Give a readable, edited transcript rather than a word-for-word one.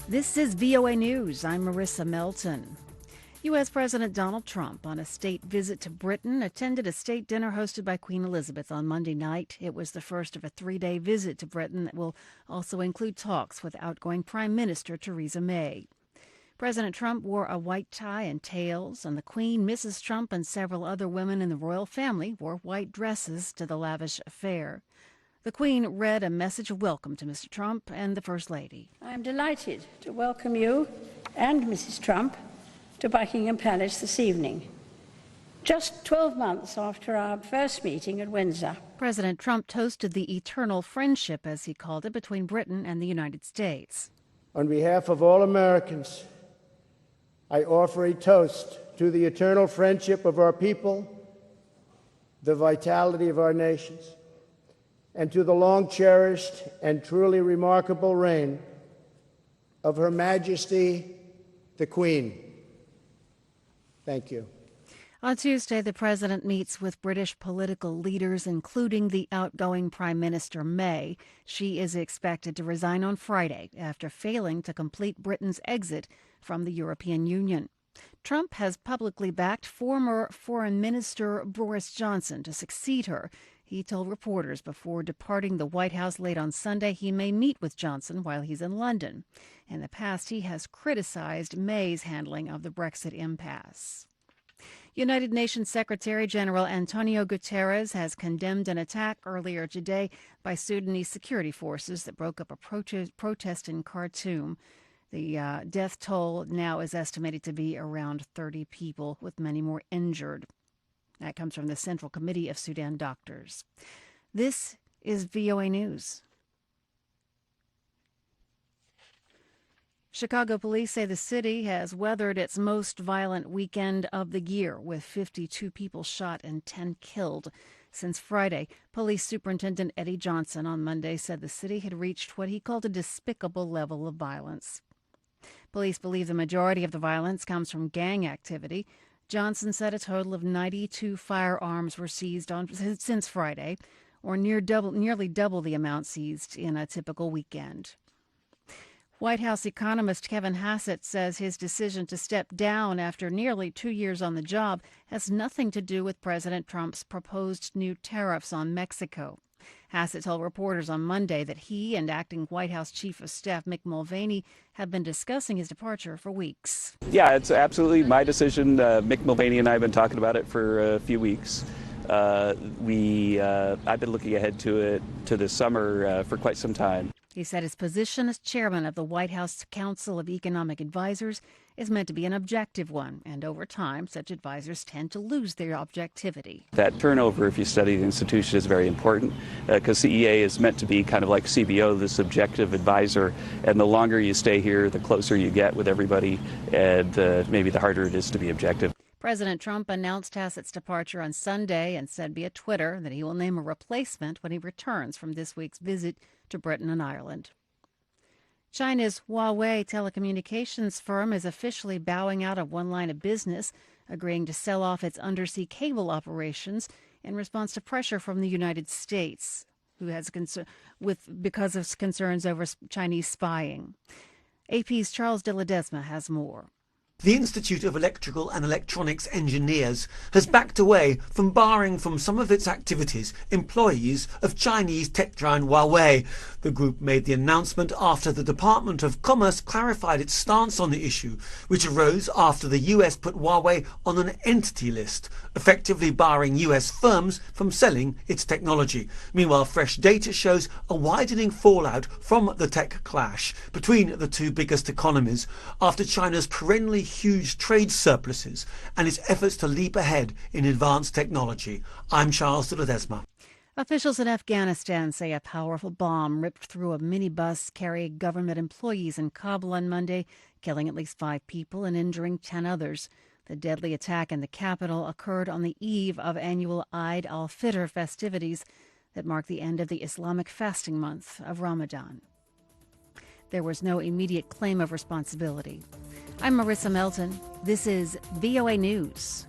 This is VOA News. I'm Marissa Melton. U.S. President Donald Trump, on a state visit to Britain, attended a state dinner hosted by Queen Elizabeth on Monday night. It was the first of a three-day visit to Britain that will also include talks with outgoing Prime Minister Theresa May. President Trump wore a white tie and tails, and the Queen, Mrs. Trump, and several other women in the royal family wore white dresses to the lavish affair. The Queen read a message of welcome to Mr. Trump and the First Lady. I am delighted to welcome you and Mrs. Trump to Buckingham Palace this evening, just 12 months after our first meeting at Windsor. President Trump toasted the eternal friendship, as he called it, between Britain and the United States. On behalf of all Americans, I offer a toast to the eternal friendship of our people, the vitality of our nations, and to the long-cherished and truly remarkable reign of Her Majesty the Queen. Thank you. On Tuesday, the president meets with British political leaders, including the outgoing Prime Minister May. She is expected to resign on Friday after failing to complete Britain's exit from the European Union. Trump has publicly backed former Foreign Minister Boris Johnson to succeed her. He told reporters before departing the White House late on Sunday he may meet with Johnson while he's in London. In the past, he has criticized May's handling of the Brexit impasse. United Nations Secretary General Antonio Guterres has condemned an attack earlier today by Sudanese security forces that broke up a protest in Khartoum. The death toll now is estimated to be around 30 people, with many more injured. That comes from the Central Committee of Sudan Doctors. This is VOA News. Chicago police say the city has weathered its most violent weekend of the year, with 52 people shot and 10 killed. Since Friday, Police Superintendent Eddie Johnson on Monday said the city had reached what he called a despicable level of violence. Police believe the majority of the violence comes from gang activity. Johnson said a total of 92 firearms were seized since Friday, or nearly double the amount seized in a typical weekend. White House economist Kevin Hassett says his decision to step down after nearly 2 years on the job has nothing to do with President Trump's proposed new tariffs on Mexico. Hassett told reporters on Monday that he and acting White House Chief of Staff Mick Mulvaney have been discussing his departure for weeks. Yeah, it's absolutely my decision. Mick Mulvaney and I have been talking about it for a few weeks. I've been looking ahead to it to this summer for quite some time. He said his position as chairman of the White House Council of Economic Advisers is meant to be an objective one, and over time, such advisors tend to lose their objectivity. That turnover, if you study the institution, is very important because CEA is meant to be kind of like CBO, this objective advisor, and the longer you stay here, the closer you get with everybody, and maybe the harder it is to be objective. President Trump announced Hassett's departure on Sunday and said via Twitter that he will name a replacement when he returns from this week's visit to Britain and Ireland. China's Huawei telecommunications firm is officially bowing out of one line of business, agreeing to sell off its undersea cable operations in response to pressure from the United States, because of concerns over Chinese spying. AP's Charles de Ledesma has more. The Institute of Electrical and Electronics Engineers has backed away from barring from some of its activities employees of Chinese tech giant Huawei. The group made the announcement after the Department of Commerce clarified its stance on the issue, which arose after the US put Huawei on an entity list, effectively barring US firms from selling its technology. Meanwhile, fresh data shows a widening fallout from the tech clash between the two biggest economies after China's perennially huge trade surpluses and its efforts to leap ahead in advanced technology. I'm Charles de Ledesma. Officials in Afghanistan say a powerful bomb ripped through a minibus carrying government employees in Kabul on Monday, killing at least 5 people and injuring 10 others. The deadly attack in the capital occurred on the eve of annual Eid al-Fitr festivities that mark the end of the Islamic fasting month of Ramadan. There was no immediate claim of responsibility. I'm Marissa Melton. This is VOA News.